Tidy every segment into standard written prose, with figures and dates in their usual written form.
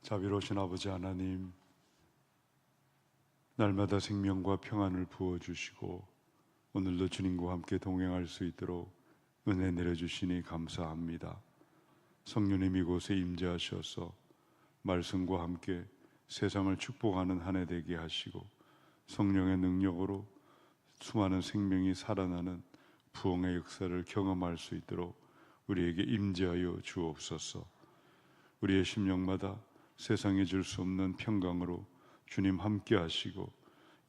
자비로우신 아버지 하나님, 날마다 생명과 평안을 부어주시고 오늘도 주님과 함께 동행할 수 있도록 은혜 내려주시니 감사합니다. 성령님 이곳에 임재하셔서 말씀과 함께 세상을 축복하는 한 해 되게 하시고 성령의 능력으로 수많은 생명이 살아나는 부흥의 역사를 경험할 수 있도록 우리에게 임재하여 주옵소서. 우리의 심령마다 세상에 줄 수 없는 평강으로 주님 함께 하시고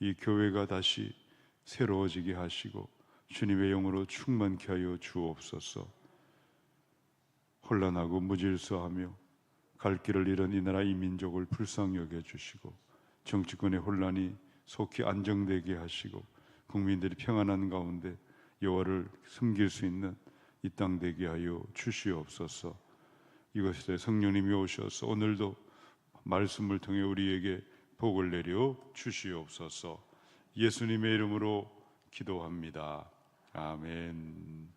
이 교회가 다시 새로워지게 하시고 주님의 영으로 충만케 하여 주옵소서. 혼란하고 무질서하며 갈 길을 잃은 이 나라 이 민족을 불쌍히 여겨주시고 정치권의 혼란이 속히 안정되게 하시고 국민들이 평안한 가운데 여호와를 섬길 수 있는 이 땅 되게 하여 주시옵소서. 이것에 성령님이 오셔서 오늘도 말씀을 통해 우리에게 복을 내려 주시옵소서. 예수님의 이름으로 기도합니다. 아멘.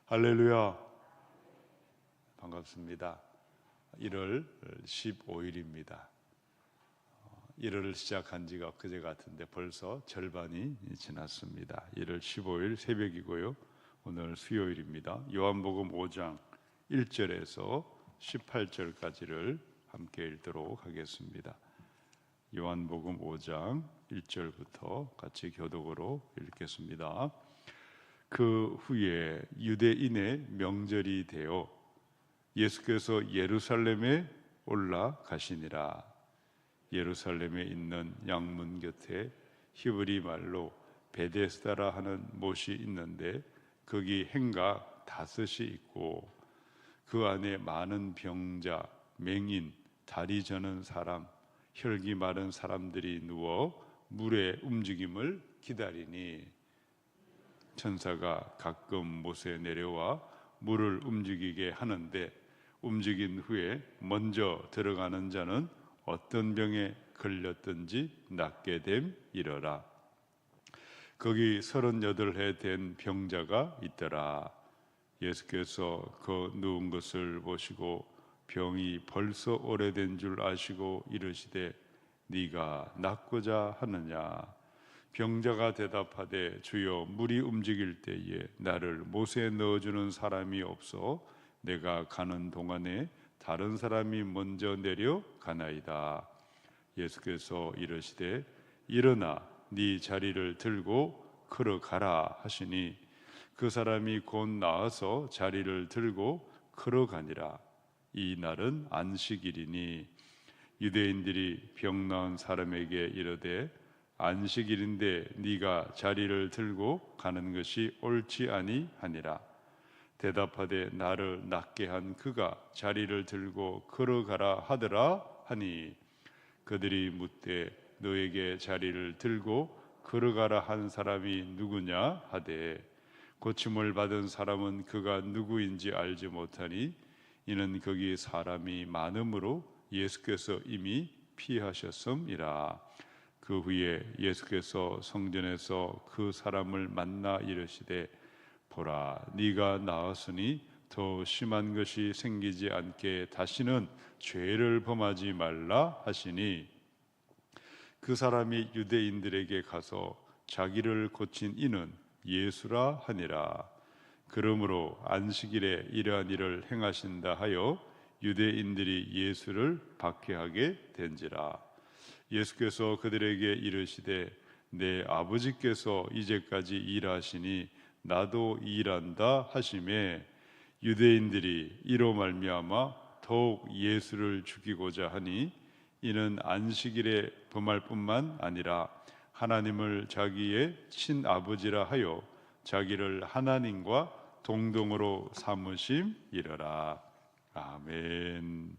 할렐루야. 반갑습니다. 1월 15일입니다. 1월을 시작한 지가 엊그제 같은데 벌써 절반이 지났습니다. 1월 15일 새벽이고요. 오늘 수요일입니다. 요한복음 5장 1절에서 18절까지를 함께 읽도록 하겠습니다. 요한복음 5장 1절부터 같이 교독으로 읽겠습니다. 그 후에 유대인의 명절이 되어 예수께서 예루살렘에 올라가시니라. 예루살렘에 있는 양문 곁에 히브리 말로 베데스다라 하는 못이 있는데 거기 행각 5이 있고 그 안에 많은 병자, 맹인, 다리 저는 사람, 혈기 마른 사람들이 누워 물의 움직임을 기다리니 천사가 가끔 못에 내려와 물을 움직이게 하는데 움직인 후에 먼저 들어가는 자는 어떤 병에 걸렸든지 낫게 됨이러라. 거기 38해 된 병자가 있더라. 예수께서 그 누운 것을 보시고 병이 벌써 오래된 줄 아시고 이르시되 네가 낫고자 하느냐. 병자가 대답하되 주여 물이 움직일 때에 나를 못에 넣어주는 사람이 없어 내가 가는 동안에 다른 사람이 먼저 내려가나이다. 예수께서 이르시되 일어나 네 자리를 들고 걸어가라 하시니 그 사람이 곧 나와서 자리를 들고 걸어가니라. 이 날은 안식일이니 유대인들이 병 나은 사람에게 이르되 안식일인데 네가 자리를 들고 가는 것이 옳지 아니하니라. 대답하되 나를 낫게 한 그가 자리를 들고 걸어가라 하더라 하니 그들이 묻되 너에게 자리를 들고 걸어가라 한 사람이 누구냐 하되 고침을 받은 사람은 그가 누구인지 알지 못하니 이는 거기 사람이 많음으로 예수께서 이미 피하셨음이라. 그 후에 예수께서 성전에서 그 사람을 만나 이르시되 보라 네가 나았으니 더 심한 것이 생기지 않게 다시는 죄를 범하지 말라 하시니 그 사람이 유대인들에게 가서 자기를 고친 이는 예수라 하니라. 그러므로 안식일에 이러한 일을 행하신다 하여 유대인들이 예수를 박해하게 된지라. 예수께서 그들에게 이르시되 내 아버지께서 이제까지 일하시니 나도 일한다 하시매 유대인들이 이로 말미암아 더욱 예수를 죽이고자 하니 이는 안식일에 범할 뿐만 아니라 하나님을 자기의 친아버지라 하여 자기를 하나님과 동등으로 삼으심이러라. 아멘.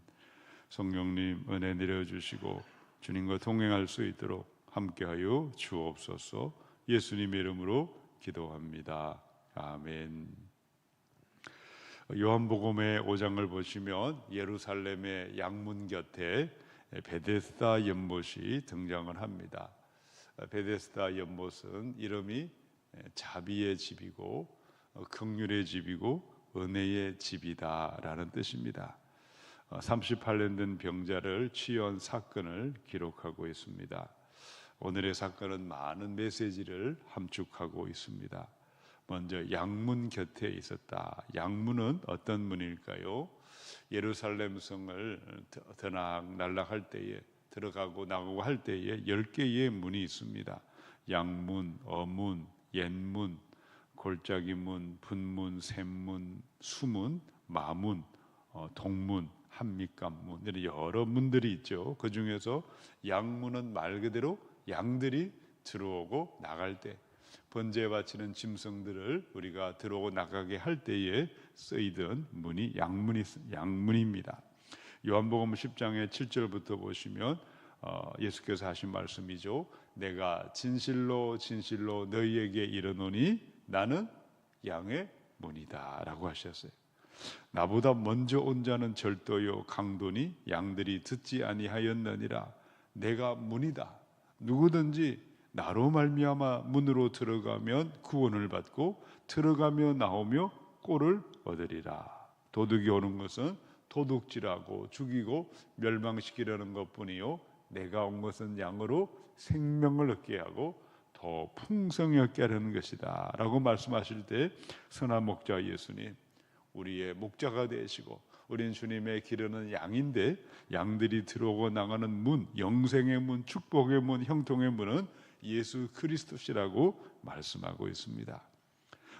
성령님 은혜 내려주시고 주님과 동행할 수 있도록 함께하여 주옵소서. 예수님의 이름으로 기도합니다. 아멘. 요한복음의 5장을 보시면 예루살렘의 양문 곁에 베데스다 연못이 등장을 합니다. 베데스다 연못은 이름이 자비의 집이고 긍휼의 집이고 은혜의 집이다라는 뜻입니다. 38년 된 병자를 치유한 사건을 기록하고 있습니다. 오늘의 사건은 많은 메시지를 함축하고 있습니다. 먼저 양문 곁에 있었다. 양문은 어떤 문일까요? 예루살렘 성을 들락날락할 때에, 들어가고 나가고 할 때에 10개의 문이 있습니다. 양문, 어문, 옛문, 골짜기문, 분문, 샘문, 수문, 마문, 동문, 한밑간문, 이런 여러 문들이 있죠. 그 중에서 양문은 말 그대로 양들이 들어오고 나갈 때, 번제 바치는 짐승들을 우리가 들어오고 나가게 할 때에 쓰이던 문이 양문입니다. 요한복음 10장의 7절부터 보시면 예수께서 하신 말씀이죠. 내가 진실로 진실로 너희에게 이르노니 나는 양의 문이다 라고 하셨어요. 나보다 먼저 온 자는 절도요 강도니 양들이 듣지 아니하였느니라. 내가 문이다. 누구든지 나로 말미암아 문으로 들어가면 구원을 받고 들어가며 나오며 꼴을 얻으리라. 도둑이 오는 것은 도둑질하고 죽이고 멸망시키려는 것뿐이요 내가 온 것은 양으로 생명을 얻게 하고 더 풍성히 얻게 하려는 것이다 라고 말씀하실 때, 선한 목자 예수님, 우리의 목자가 되시고 우린 주님의 기르는 양인데, 양들이 들어오고 나가는 문, 영생의 문, 축복의 문, 형통의 문은 예수 그리스도시라고 말씀하고 있습니다.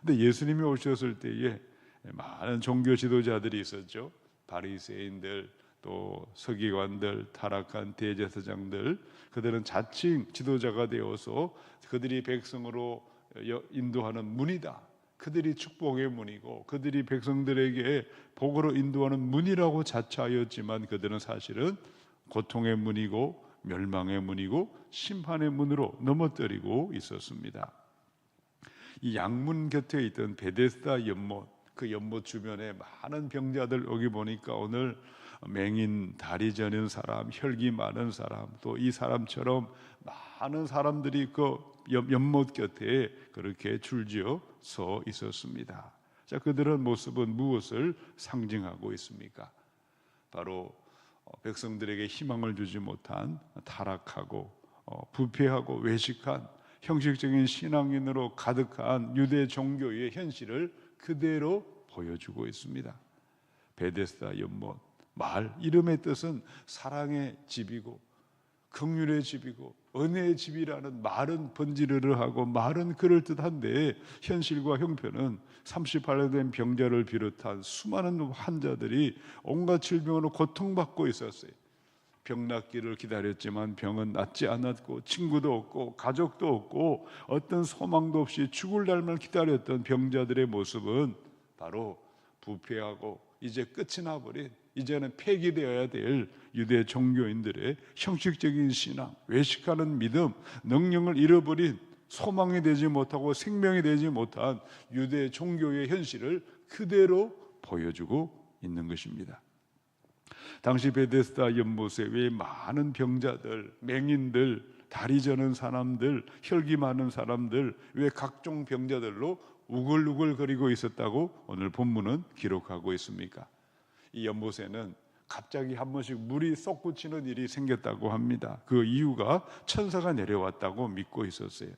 근데 예수님이 오셨을 때에 많은 종교 지도자들이 있었죠. 바리새인들, 또 서기관들, 타락한 대제사장들, 그들은 자칭 지도자가 되어서 그들이 백성으로 인도하는 문이다, 그들이 축복의 문이고 그들이 백성들에게 복으로 인도하는 문이라고 자처하였지만, 그들은 사실은 고통의 문이고 멸망의 문이고 심판의 문으로 넘어뜨리고 있었습니다. 이 양문 곁에 있던 베데스다 연못, 그 연못 주변에 많은 병자들, 여기 보니까 오늘 맹인, 다리 저는 사람, 혈기 많은 사람, 또 이 사람처럼 많은 사람들이 그 연못 곁에 그렇게 줄지어 서 있었습니다. 자, 그들은 모습은 무엇을 상징하고 있습니까? 바로 백성들에게 희망을 주지 못한 타락하고 부패하고 외식한 형식적인 신앙인으로 가득한 유대 종교의 현실을 그대로 보여주고 있습니다. 베데스다 연못, 말 이름의 뜻은 사랑의 집이고 긍휼의 집이고 은혜의 집이라는 말은 번지르르하고 말은 그럴듯한데, 현실과 형편은 38년 된 병자를 비롯한 수많은 환자들이 온갖 질병으로 고통받고 있었어요. 병 낫기를 기다렸지만 병은 낫지 않았고, 친구도 없고 가족도 없고 어떤 소망도 없이 죽을 날만 기다렸던 병자들의 모습은 바로 부패하고 이제 끝이 나버린, 이제는 폐기되어야 될 유대 종교인들의 형식적인 신앙, 외식하는 믿음, 능력을 잃어버린, 소망이 되지 못하고 생명이 되지 못한 유대 종교의 현실을 그대로 보여주고 있는 것입니다. 당시 베데스다 연못에 왜 많은 병자들, 맹인들, 다리 저는 사람들, 혈기 많은 사람들, 왜 각종 병자들로 우글우글거리고 있었다고 오늘 본문은 기록하고 있습니까? 이 연못에는 갑자기 한 번씩 물이 솟구치는 일이 생겼다고 합니다. 그 이유가 천사가 내려왔다고 믿고 있었어요.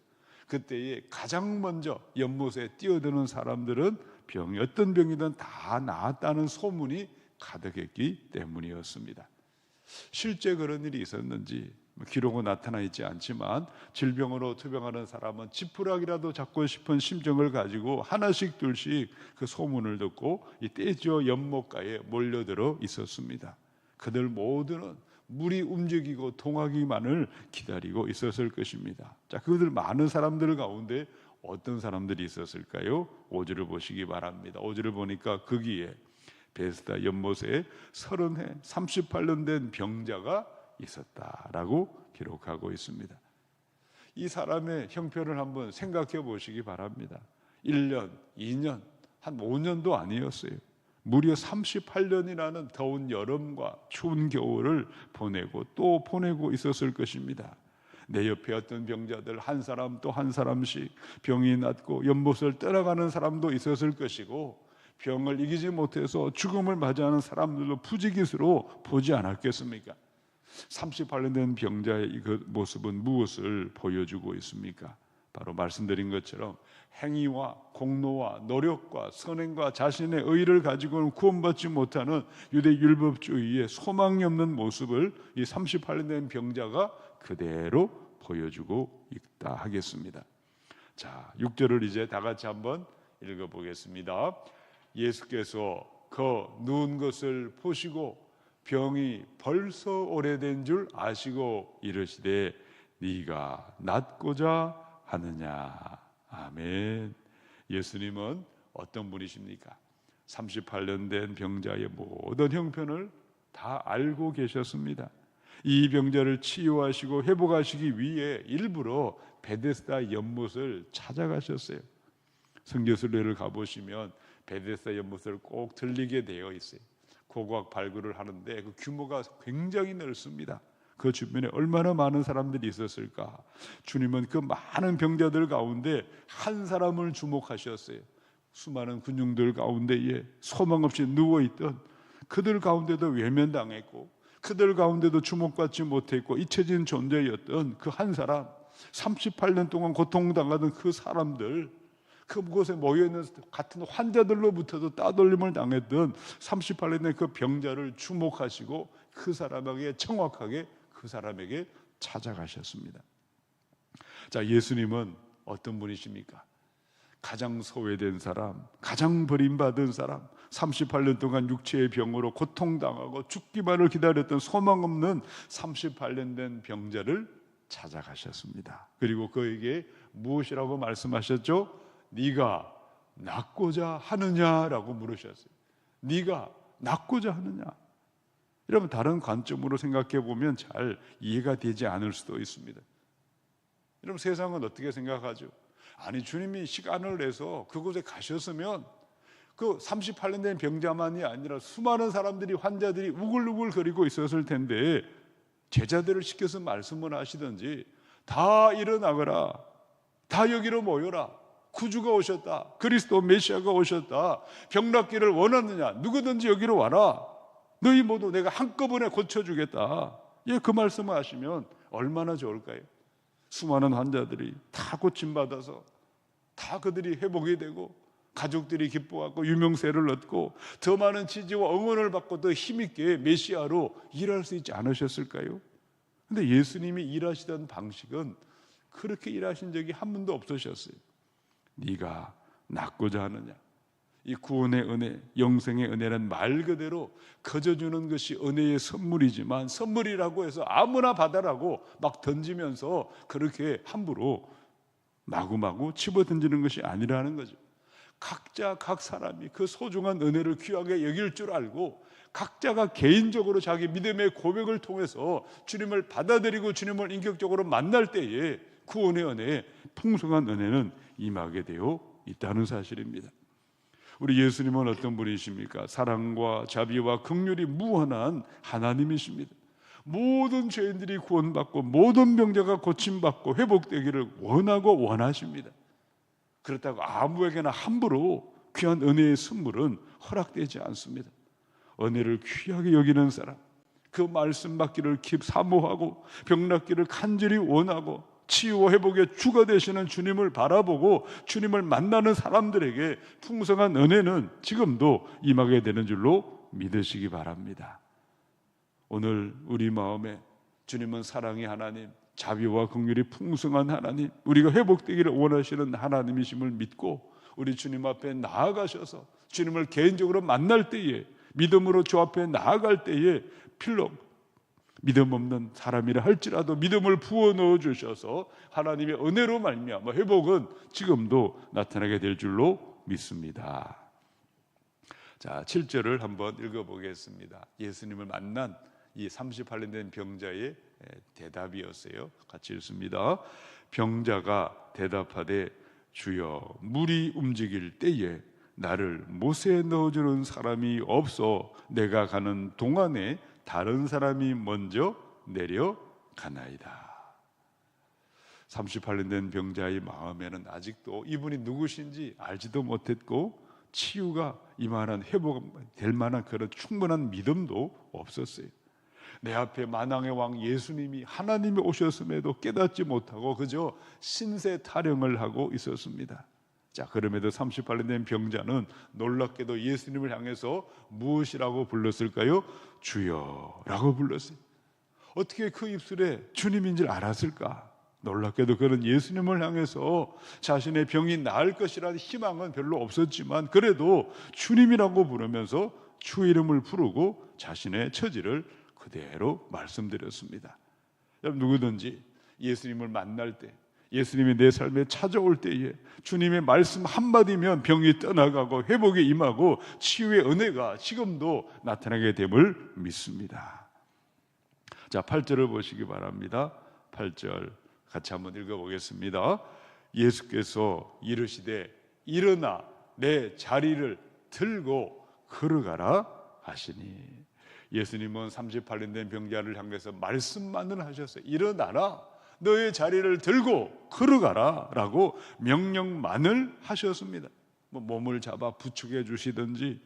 그때에 가장 먼저 연못에 뛰어드는 사람들은 병이, 어떤 병이든 다 나았다는 소문이 가득했기 때문이었습니다. 실제 그런 일이 있었는지 기록은 나타나 있지 않지만, 질병으로 투병하는 사람은 지푸라기라도 잡고 싶은 심정을 가지고 하나씩 둘씩 그 소문을 듣고 이 떼지어 연못가에 몰려들어 있었습니다. 그들 모두는 물이 움직이고 동하기만을 기다리고 있었을 것입니다. 자, 그들 많은 사람들 가운데 어떤 사람들이 있었을까요? 5절을 보시기 바랍니다. 5절을 보니까 거기에 베데스다 연못에 30해 38년 된 병자가 있었다라고 기록하고 있습니다. 이 사람의 형편을 한번 생각해 보시기 바랍니다. 1년, 2년, 한 5년도 아니었어요. 무려 38년이라는 더운 여름과 추운 겨울을 보내고 또 보내고 있었을 것입니다. 내 옆에 어떤 병자들 한 사람 또 한 사람씩 병이 낫고 연못을 떠나가는 사람도 있었을 것이고, 병을 이기지 못해서 죽음을 맞이하는 사람들로 부지기수로 보지 않았겠습니까? 38년 된 병자의 그 모습은 무엇을 보여주고 있습니까? 바로 말씀드린 것처럼 행위와 공로와 노력과 선행과 자신의 의를 가지고는 구원받지 못하는 유대 율법주의의 소망이 없는 모습을 이 38년 된 병자가 그대로 보여주고 있다 하겠습니다. 자, 6절을 이제 다 같이 한번 읽어보겠습니다. 예수께서 그 누운 것을 보시고 병이 벌써 오래된 줄 아시고 이르시되 네가 낫고자 하느냐. 아멘. 예수님은 어떤 분이십니까? 38년 된 병자의 모든 형편을 다 알고 계셨습니다. 이 병자를 치유하시고 회복하시기 위해 일부러 베데스다 연못을 찾아가셨어요. 성교순례를 가보시면 베데스다 연못을 꼭 들리게 되어 있어요. 고고학 발굴을 하는데 그 규모가 굉장히 넓습니다. 그 주변에 얼마나 많은 사람들이 있었을까. 주님은 그 많은 병자들 가운데 한 사람을 주목하셨어요. 수많은 군중들 가운데에 소망 없이 누워있던 그들 가운데도 외면당했고 그들 가운데도 주목받지 못했고 잊혀진 존재였던 그 한 사람, 38년 동안 고통당하던 그 사람들, 그곳에 모여있는 같은 환자들로부터도 따돌림을 당했던 38년의 그 병자를 주목하시고 그 사람에게 정확하게 그 사람에게 찾아가셨습니다. 자, 예수님은 어떤 분이십니까? 가장 소외된 사람, 가장 버림받은 사람, 38년 동안 육체의 병으로 고통당하고 죽기만을 기다렸던 소망 없는 38년 된 병자를 찾아가셨습니다. 그리고 그에게 무엇이라고 말씀하셨죠? 네가 낫고자 하느냐라고 물으셨어요. 네가 낫고자 하느냐? 여러분, 다른 관점으로 생각해 보면 잘 이해가 되지 않을 수도 있습니다. 여러분, 세상은 어떻게 생각하죠? 아니, 주님이 시간을 내서 그곳에 가셨으면 그 38년 된 병자만이 아니라 수많은 사람들이, 환자들이 우글우글거리고 있었을 텐데 제자들을 시켜서 말씀을 하시든지 다 일어나거라, 다 여기로 모여라, 구주가 오셨다, 그리스도 메시아가 오셨다, 병낫기를 원하느냐, 누구든지 여기로 와라, 너희 모두 내가 한꺼번에 고쳐주겠다. 예, 그 말씀을 하시면 얼마나 좋을까요? 수많은 환자들이 다 고침받아서 다 그들이 회복이 되고 가족들이 기뻐하고 유명세를 얻고 더 많은 지지와 응원을 받고 더 힘있게 메시아로 일할 수 있지 않으셨을까요? 근데 예수님이 일하시던 방식은 그렇게 일하신 적이 한 번도 없으셨어요. 네가 낫고자 하느냐? 이 구원의 은혜, 영생의 은혜는 말 그대로 거저주는 것이 은혜의 선물이지만 선물이라고 해서 아무나 받아라고 막 던지면서 그렇게 함부로 마구마구 집어던지는 것이 아니라는 거죠. 각자 각 사람이 그 소중한 은혜를 귀하게 여길 줄 알고 각자가 개인적으로 자기 믿음의 고백을 통해서 주님을 받아들이고 주님을 인격적으로 만날 때에 구원의 은혜, 풍성한 은혜는 임하게 되어 있다는 사실입니다. 우리 예수님은 어떤 분이십니까? 사랑과 자비와 긍휼이 무한한 하나님이십니다. 모든 죄인들이 구원받고 모든 병자가 고침받고 회복되기를 원하고 원하십니다. 그렇다고 아무에게나 함부로 귀한 은혜의 선물은 허락되지 않습니다. 은혜를 귀하게 여기는 사람, 그 말씀 받기를 사모하고 병낫기를 간절히 원하고 치유와 회복의 주가 되시는 주님을 바라보고 주님을 만나는 사람들에게 풍성한 은혜는 지금도 임하게 되는 줄로 믿으시기 바랍니다. 오늘 우리 마음에 주님은 사랑의 하나님, 자비와 긍휼이 풍성한 하나님, 우리가 회복되기를 원하시는 하나님이심을 믿고 우리 주님 앞에 나아가셔서 주님을 개인적으로 만날 때에, 믿음으로 주 앞에 나아갈 때에 필름 믿음 없는 사람이라 할지라도 믿음을 부어 넣어 주셔서 하나님의 은혜로 말미암아 회복은 지금도 나타나게 될 줄로 믿습니다. 자, 7절을 한번 읽어보겠습니다. 예수님을 만난 이 38년 된 병자의 대답이었어요. 같이 읽습니다. 병자가 대답하되 주여, 물이 움직일 때에 나를 못에 넣어주는 사람이 없어 내가 가는 동안에 다른 사람이 먼저 내려가나이다. 38년 된 병자의 마음에는 아직도 이분이 누구신지 알지도 못했고 치유가 이만한 회복될 만한 그런 충분한 믿음도 없었어요. 내 앞에 만왕의 왕 예수님이 하나님이 오셨음에도 깨닫지 못하고 그저 신세 타령을 하고 있었습니다. 자, 그럼에도 38년 된 병자는 놀랍게도 예수님을 향해서 무엇이라고 불렀을까요? 주여라고 불렀어요. 어떻게 그 입술에 주님인 줄 알았을까? 놀랍게도 그는 예수님을 향해서 자신의 병이 나을 것이라는 희망은 별로 없었지만 그래도 주님이라고 부르면서 주 이름을 부르고 자신의 처지를 그대로 말씀드렸습니다. 여러분, 누구든지 예수님을 만날 때, 예수님이 내 삶에 찾아올 때에 주님의 말씀 한마디면 병이 떠나가고 회복에 임하고 치유의 은혜가 지금도 나타나게 됨을 믿습니다. 자, 8절을 보시기 바랍니다. 8절 같이 한번 읽어보겠습니다. 예수께서 이르시되 일어나 내 자리를 들고 걸어가라 하시니, 예수님은 38년 된 병자를 향해서 말씀만을 하셨어요. 일어나라, 너의 자리를 들고 걸어가라 라고 명령만을 하셨습니다. 몸을 잡아 부축해 주시든지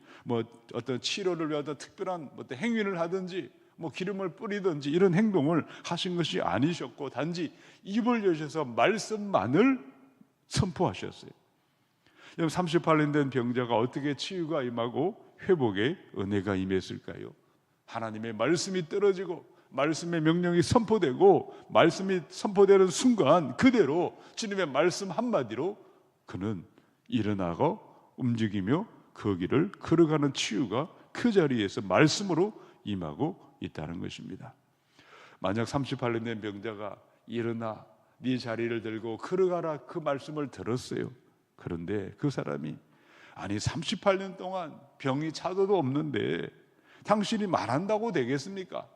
어떤 치료를 위한 특별한 어떤 행위를 하든지 기름을 뿌리든지 이런 행동을 하신 것이 아니셨고 단지 입을 여셔서 말씀만을 선포하셨어요. 38년 된 병자가 어떻게 치유가 임하고 회복의 은혜가 임했을까요? 하나님의 말씀이 떨어지고 말씀의 명령이 선포되고 말씀이 선포되는 순간 그대로 주님의 말씀 한마디로 그는 일어나고 움직이며 그 길을 걸어가는 치유가 그 자리에서 말씀으로 임하고 있다는 것입니다. 만약 38년 된 병자가 일어나 네 자리를 들고 걸어가라 그 말씀을 들었어요. 그런데 그 사람이 아니 38년 동안 병이 차도도 없는데 당신이 말한다고 되겠습니까?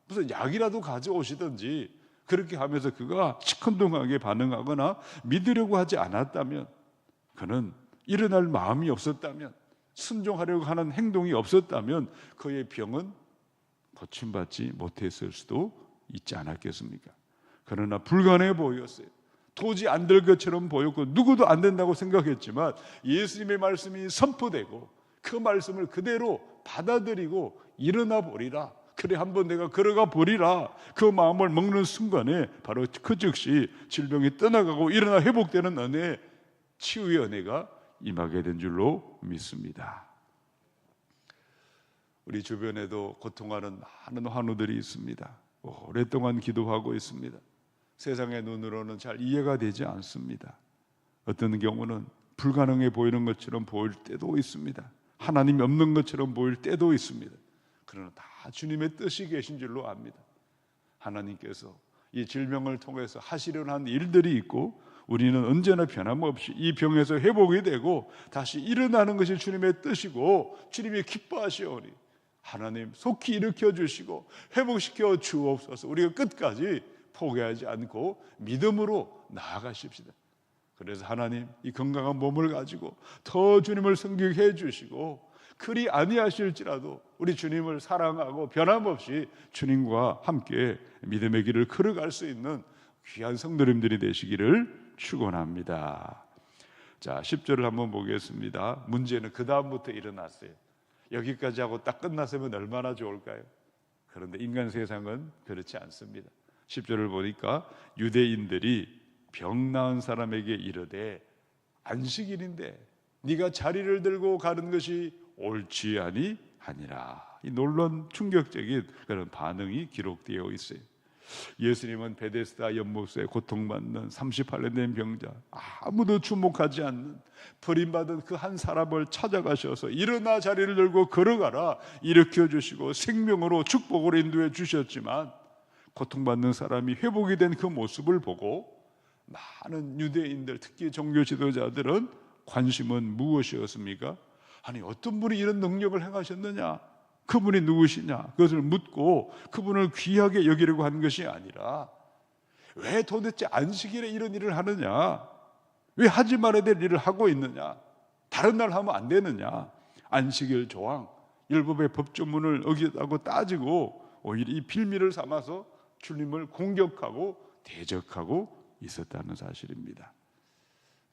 무슨 약이라도 가져오시든지 그렇게 하면서 그가 시큰둥하게 반응하거나 믿으려고 하지 않았다면, 그는 일어날 마음이 없었다면, 순종하려고 하는 행동이 없었다면 그의 병은 고침받지 못했을 수도 있지 않았겠습니까? 그러나 불가능해 보였어요. 도저히 안 될 것처럼 보였고 누구도 안 된다고 생각했지만 예수님의 말씀이 선포되고 그 말씀을 그대로 받아들이고 일어나 보리라, 그래 한번 내가 걸어가 보리라, 그 마음을 먹는 순간에 바로 그 즉시 질병이 떠나가고 일어나 회복되는 은혜, 치유의 은혜가 임하게 된 줄로 믿습니다. 우리 주변에도 고통하는 많은 환우들이 있습니다. 오랫동안 기도하고 있습니다. 세상의 눈으로는 잘 이해가 되지 않습니다. 어떤 경우는 불가능해 보이는 것처럼 보일 때도 있습니다. 하나님이 없는 것처럼 보일 때도 있습니다. 그러나 다 주님의 뜻이 계신 줄로 압니다. 하나님께서 이 질병을 통해서 하시려는 한 일들이 있고 우리는 언제나 변함없이 이 병에서 회복이 되고 다시 일어나는 것이 주님의 뜻이고 주님이 기뻐하시오니 하나님 속히 일으켜 주시고 회복시켜 주옵소서. 우리가 끝까지 포기하지 않고 믿음으로 나아가십시다. 그래서 하나님 이 건강한 몸을 가지고 더 주님을 섬기게 해주시고 그리 아니하실지라도 우리 주님을 사랑하고 변함없이 주님과 함께 믿음의 길을 걸어갈 수 있는 귀한 성도님들이 되시기를 축원합니다. 자, 10절을 한번 보겠습니다. 문제는 그 다음부터 일어났어요. 여기까지 하고 딱 끝났으면 얼마나 좋을까요? 그런데 인간 세상은 그렇지 않습니다. 10절을 보니까 유대인들이 병 나은 사람에게 이르되 안식일인데 네가 자리를 들고 가는 것이 옳지 아니하니라. 이 놀라운 충격적인 그런 반응이 기록되어 있어요. 예수님은 베데스다 연못에 고통받는 38년 된 병자, 아무도 주목하지 않는 버림받은 그 한 사람을 찾아가셔서 일어나 자리를 들고 걸어가라 일으켜 주시고 생명으로 축복으로 인도해 주셨지만 고통받는 사람이 회복이 된 그 모습을 보고 많은 유대인들, 특히 종교 지도자들은 관심은 무엇이었습니까? 아니 어떤 분이 이런 능력을 행하셨느냐? 그분이 누구시냐? 그것을 묻고 그분을 귀하게 여기려고 하는 것이 아니라 왜 도대체 안식일에 이런 일을 하느냐? 왜 하지 말아야 될 일을 하고 있느냐? 다른 날 하면 안 되느냐? 안식일 조항, 율법의 법조문을 어기다고 따지고 오히려 이 빌미를 삼아서 주님을 공격하고 대적하고 있었다는 사실입니다.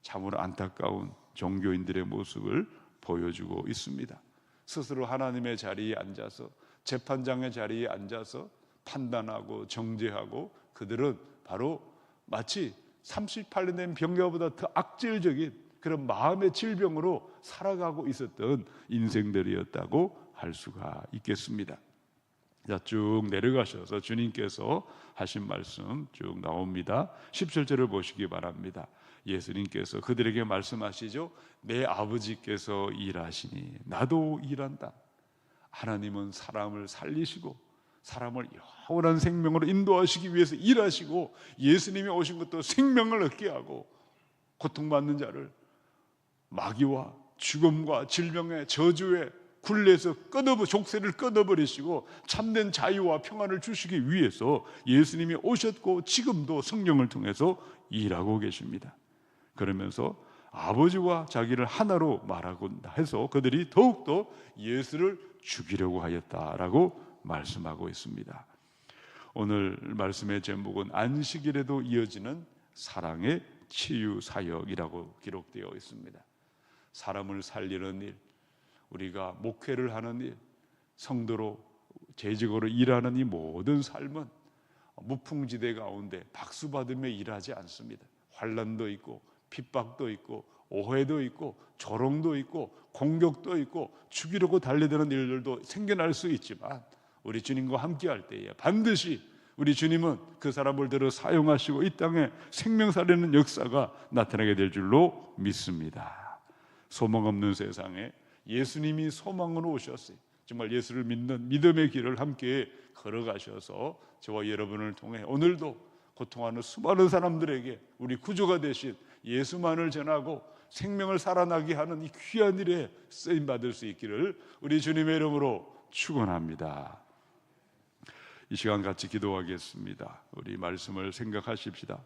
참으로 안타까운 종교인들의 모습을 보여주고 있습니다. 스스로 하나님의 자리에 앉아서, 재판장의 자리에 앉아서 판단하고 정죄하고, 그들은 바로 마치 38년 된 병자보다 더 악질적인 그런 마음의 질병으로 살아가고 있었던 인생들이었다고 할 수가 있겠습니다. 자, 쭉 내려가셔서 주님께서 하신 말씀 쭉 나옵니다. 17절을 보시기 바랍니다. 예수님께서 그들에게 말씀하시죠. 내 아버지께서 일하시니 나도 일한다. 하나님은 사람을 살리시고 사람을 영원한 생명으로 인도하시기 위해서 일하시고, 예수님이 오신 것도 생명을 얻게 하고 고통받는 자를 마귀와 죽음과 질병의 저주에 굴레에서 족쇄를 끊어버리시고 참된 자유와 평안을 주시기 위해서 예수님이 오셨고 지금도 성령을 통해서 일하고 계십니다. 그러면서 아버지와 자기를 하나로 말하고 해서 그들이 더욱더 예수를 죽이려고 하였다라고 말씀하고 있습니다. 오늘 말씀의 제목은 안식일에도 이어지는 사랑의 치유 사역이라고 기록되어 있습니다. 사람을 살리는 일, 우리가 목회를 하는 일, 성도로 재직으로 일하는 이 모든 삶은 무풍지대 가운데 박수 받으며 일하지 않습니다. 환난도 있고 핍박도 있고 오해도 있고 조롱도 있고 공격도 있고 죽이려고 달려드는 일들도 생겨날 수 있지만, 우리 주님과 함께할 때에 반드시 우리 주님은 그 사람을 들어 사용하시고 이 땅에 생명 살리는 역사가 나타나게 될 줄로 믿습니다. 소망 없는 세상에 예수님이 소망으로 오셨어요. 정말 예수를 믿는 믿음의 길을 함께 걸어가셔서 저와 여러분을 통해 오늘도 고통하는 수많은 사람들에게 우리 구주가 되신 예수만을 전하고 생명을 살아나게 하는 이 귀한 일에 쓰임받을 수 있기를 우리 주님의 이름으로 축원합니다. 이 시간 같이 기도하겠습니다. 우리 말씀을 생각하십시다.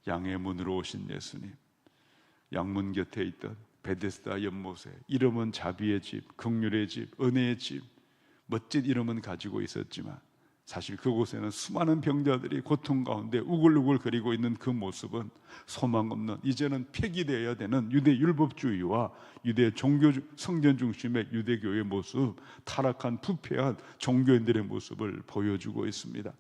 양의 문으로 오신 예수님, 양문 곁에 있던 베데스다 연못에 이름은 자비의 집, 긍휼의 집, 은혜의 집, 멋진 이름은 가지고 있었지만 사실 그곳에는 수많은 병자들이 고통 가운데 우글우글거리고 있는 그 모습은 소망 없는, 이제는 폐기되어야 되는 유대 율법주의와 유대 종교 성전 중심의 유대교의 모습, 타락한 부패한 종교인들의 모습을 보여주고 있습니다.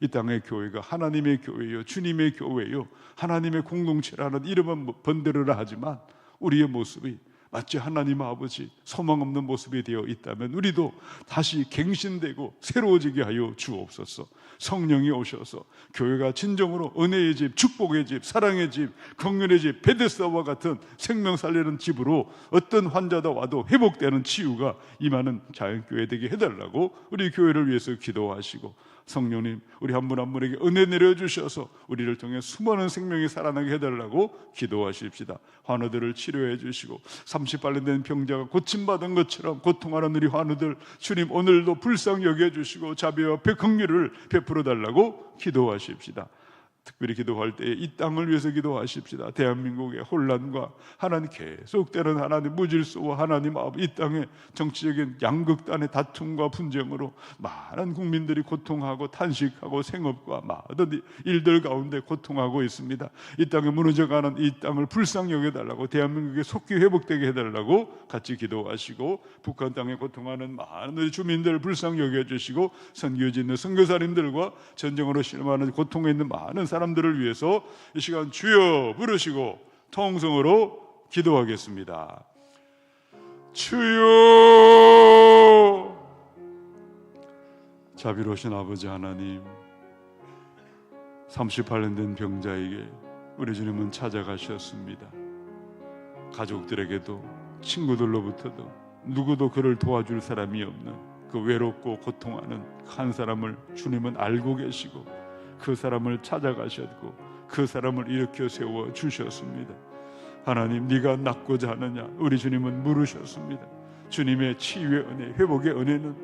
이 땅의 교회가 하나님의 교회요, 주님의 교회요, 하나님의 공동체라는 이름은 번들으라 하지만 우리의 모습이 마치 하나님 아버지 소망 없는 모습이 되어 있다면 우리도 다시 갱신되고 새로워지게 하여 주옵소서. 성령이 오셔서 교회가 진정으로 은혜의 집, 축복의 집, 사랑의 집, 긍휼의 집, 베데스다와 같은 생명 살리는 집으로 어떤 환자가 와도 회복되는 치유가 임하는 자연교회 되게 해달라고 우리 교회를 위해서 기도하시고, 성령님 우리 한 분 한 분에게 은혜 내려주셔서 우리를 통해 수많은 생명이 살아나게 해달라고 기도하십시다. 환우들을 치료해 주시고 38년 된 병자가 고침받은 것처럼 고통하는 우리 환우들 주님 오늘도 불쌍히 여겨주시고 자비와 긍휼을 베풀어 달라고 기도하십시다. 특별히 기도할 때 이 땅을 위해서 기도하십시다. 대한민국의 혼란과 하나님 계속되는 하나님 무질서와 하나님 이 땅의 정치적인 양극단의 다툼과 분쟁으로 많은 국민들이 고통하고 탄식하고 생업과 많은 일들 가운데 고통하고 있습니다. 이 땅에 무너져가는 이 땅을 불쌍히 여겨달라고, 대한민국에 속기 회복되게 해달라고 같이 기도하시고, 북한 땅에 고통하는 많은 주민들 불쌍히 여겨주시고, 선교지 있는 선교사님들과 전쟁으로 실망하는 고통에 있는 많은 사람들을 위해서 이 시간 주여 부르시고 통성으로 기도하겠습니다. 주여, 자비로우신 아버지 하나님, 38년 된 병자에게 우리 주님은 찾아가셨습니다. 가족들에게도 친구들로부터도 누구도 그를 도와줄 사람이 없는 그 외롭고 고통하는 한 사람을 주님은 알고 계시고 그 사람을 찾아가셨고 그 사람을 일으켜 세워 주셨습니다. 하나님, 네가 낫고자 하느냐 우리 주님은 물으셨습니다. 주님의 치유의 은혜, 회복의 은혜는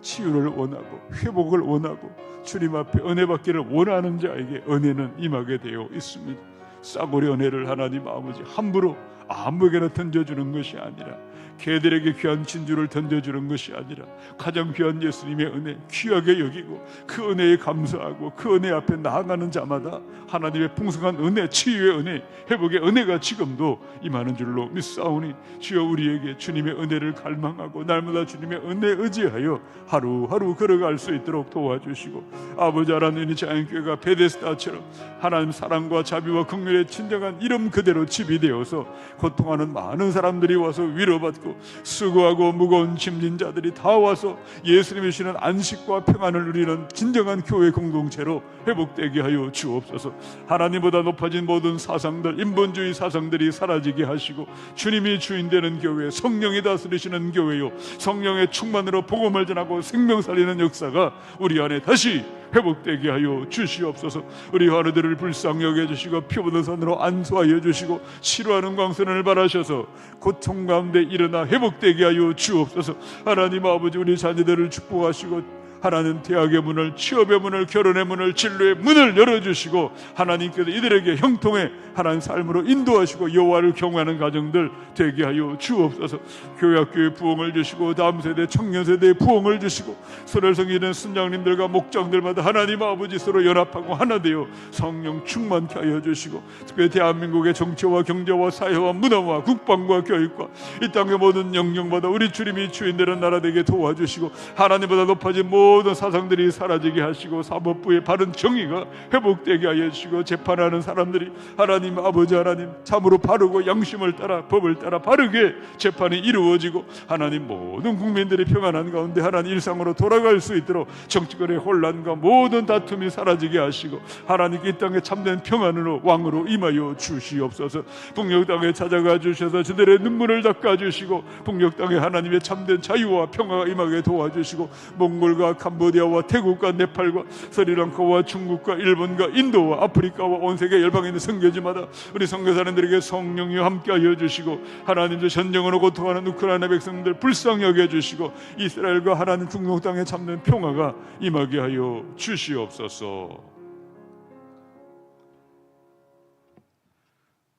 치유를 원하고 회복을 원하고 주님 앞에 은혜 받기를 원하는 자에게 은혜는 임하게 되어 있습니다. 싸구려 은혜를 하나님 아버지 함부로 아무에게나 던져주는 것이 아니라 개들에게 귀한 진주를 던져주는 것이 아니라 가장 귀한 예수님의 은혜 귀하게 여기고 그 은혜에 감사하고 그 은혜 앞에 나아가는 자마다 하나님의 풍성한 은혜, 치유의 은혜, 회복의 은혜가 지금도 임하는 줄로 믿사오니 주여 우리에게 주님의 은혜를 갈망하고 날마다 주님의 은혜 의지하여 하루하루 걸어갈 수 있도록 도와주시고, 아버지 하나님, 자연교회가 베데스다처럼 하나님 사랑과 자비와 긍휼의 진정한 이름 그대로 집이 되어서 고통하는 많은 사람들이 와서 위로받고 수고하고 무거운 짐진 자들이 다 와서 예수님이 주시는 안식과 평안을 누리는 진정한 교회 공동체로 회복되게 하여 주옵소서. 하나님보다 높아진 모든 사상들, 인본주의 사상들이 사라지게 하시고 주님이 주인 되는 교회, 성령이 다스리시는 교회요, 성령의 충만으로 복음을 전하고 생명 살리는 역사가 우리 안에 다시 회복되게 하여 주시옵소서. 우리 환우들을 불쌍히 여겨주시고 피 묻은 손으로 안수하여 주시고 치료하는 광선을 바라셔서 고통 가운데 일어나 회복되게 하여 주옵소서. 하나님 아버지, 우리 자녀들을 축복하시고 하나님 대학의 문을, 취업의 문을, 결혼의 문을, 진로의 문을 열어주시고 하나님께서 이들에게 형통의 하나님 삶으로 인도하시고 여호와를 경외하는 가정들 되게 하여 주옵소서. 교회학교에 부흥을 주시고 다음 세대, 청년 세대에 부흥을 주시고 서로를 섬기는 순장님들과 목장들마다 하나님 아버지 서로 연합하고 하나 되어 성령 충만케 하여 주시고, 특별히 대한민국의 정치와 경제와 사회와 문화와 국방과 교육과 이 땅의 모든 영역마다 우리 주님이 주인되는 나라 되게 도와주시고 하나님보다 높아진 모든 사상들이 사라지게 하시고 사법부의 바른 정의가 회복되게 하여 주시고 재판하는 사람들이 하나님 아버지 하나님 참으로 바르고 양심을 따라 법을 따라 바르게 재판이 이루어지고 하나님 모든 국민들이 평안한 가운데 하나님 일상으로 돌아갈 수 있도록 정치권의 혼란과 모든 다툼이 사라지게 하시고 하나님 이 땅에 참된 평안으로 왕으로 임하여 주시옵소서. 북녘 땅에 찾아가 주셔서 저들의 눈물을 닦아주시고 북녘 땅에 하나님의 참된 자유와 평화가 임하게 도와주시고 몽골과 캄보디아와 태국과 네팔과 스리랑카와 중국과 일본과 인도와 아프리카와 온 세계 열방에 있는 선교지마다 우리 선교사님들에게 성령이 함께하여 주시고 하나님도 전쟁으로 고통하는 우크라이나 백성들 불쌍히 여겨주시고 이스라엘과 하나님 중동 땅에 참는 평화가 임하게 하여 주시옵소서.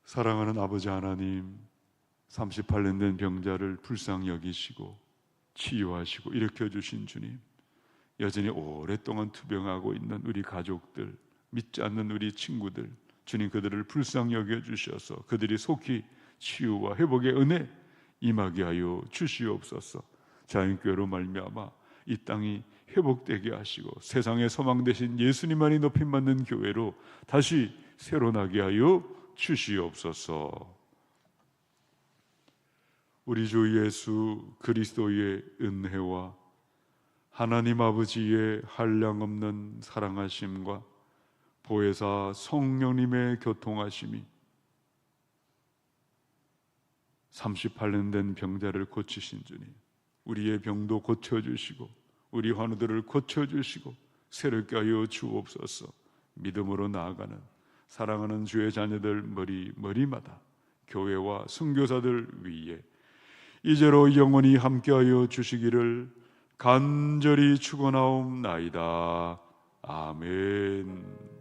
사랑하는 아버지 하나님, 38년 된 병자를 불쌍히 여기시고 치유하시고 일으켜 주신 주님, 여전히 오랫동안 투병하고 있는 우리 가족들, 믿지 않는 우리 친구들, 주님 그들을 불쌍히 여겨주셔서 그들이 속히 치유와 회복의 은혜 임하게 하여 주시옵소서. 자연교회로 말미암아 이 땅이 회복되게 하시고 세상의 소망 되신 예수님만이 높임받는 교회로 다시 새로나게 하여 주시옵소서. 우리 주 예수 그리스도의 은혜와 하나님 아버지의 한량없는 사랑하심과 보혜사 성령님의 교통하심이 38년 된 병자를 고치신 주님, 우리의 병도 고쳐주시고 우리 환우들을 고쳐주시고 새롭게 하여 주옵소서. 믿음으로 나아가는 사랑하는 주의 자녀들 머리마다 교회와 선교사들 위에 이제로 영원히 함께하여 주시기를 간절히 축원하옵나이다. 아멘.